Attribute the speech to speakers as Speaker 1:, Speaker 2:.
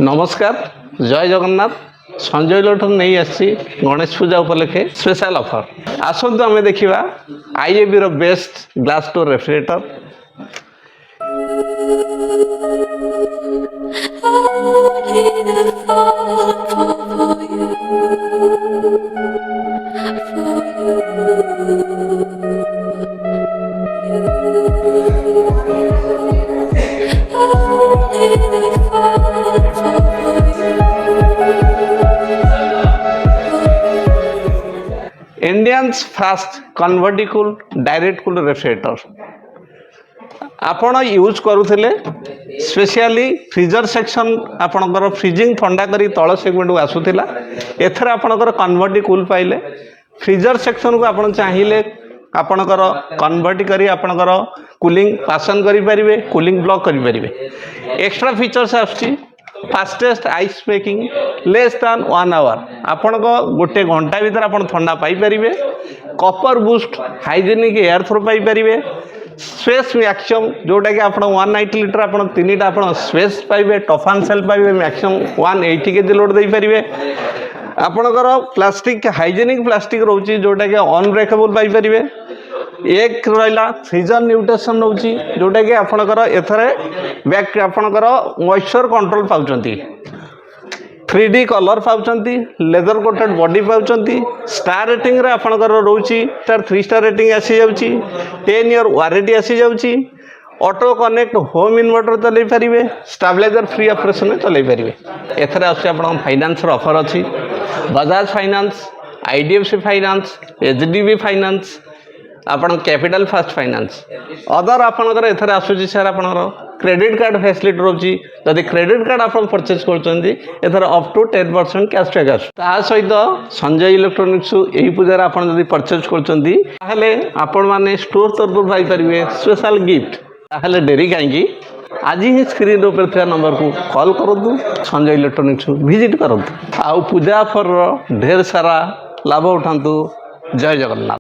Speaker 1: नमस्कार जय जगन्नाथ संजय इलेक्ट्रॉनिक्स नहीं आसी गणेश पूजा उपलक्षे स्पेशल ऑफर आसतु आम देखा आईएबी रो best glass door refrigerator Indians fast कन्वर्टिकल डायरेक्ट कूल रेफ्रिजरेटर आपण यूज करुले स्पेशली फ्रीजर सेक्शन आपणकर फ्रिजिंग ठंडा करी तल सेगमेंट को आसूला एथर आपणकर कन्वर्टी कूल पाइले फ्रीजर सेक्शन को आपण चाहिए आपणकर कन्वर्ट करी आपणकर कूलिंग पासन करि परिबे कूलिंग ब्लॉक करि परिबे एक्स्ट्रा फीचर्स आछि fastest ice making less than 1 hour आपण को गोटे घंटा भीतर आपण ठंडा पाई परिबे copper boost hygienic air throw पाई परिबे स्पेस मैक्सिमम जोटा कि आप 190 लीटर आप तीनटा आप स्पेस पाइबे टफान सेल पाइबे मैक्सिमम 180 केजी लोड दे पारिबे आपणकर प्लास्टिक हाइजेनिक प्लास्टिक रोची जोटा कि अनब्रेकेबल पाई परिबे एक रहा फ्रीजर न्यूट्रिशन रोची जोटा कि आपणकर एथरे बैक आपणकर मॉइस्चर कंट्रोल पाउचंती 3D कलर पाउचंती लेदर कोटेड बॉडी पाउचंती स्टार रेटिंग रे आपणकर रोची तार 3 स्टार रेटिंग आसी जाउची 10 ईयर वारंटी आसी जाउची ऑटो कनेक्ट होम इन्वर्टर चलै परिबे स्टेबलाइजर फ्री ऑपरेशन में चलै परिबे एथरे आसी आपन फाइनेंस रो ऑफर अछि Bajaj finance IDFC finance HDB finance आपन कैपिटल फास्ट फाइनेंस अदर आपनकर एथरे आसुची सर आपनकर क्रेडिट कार्ड फैसिलिटी रोची जदि क्रेडिट कार्ड आप परचेज करछंती एथर अप टू 10% कैशबैक आसु ता सहित संजय इलेक्ट्रॉनिक्स एही पूजा रे आपन जदि परचेज करछंती ताहले आपन माने स्टोर तरफ पाई परिबे स्पेशल गिफ्ट ताहले डेरी काहेकि आज ही स्क्रीन ऊपर थिया नंबर को कॉल करदु संजय इलेक्ट्रॉनिक्स विजिट करदु आ पूजा ऑफर ढेर सारा लाभ उठांतु जय जगन्नाथ।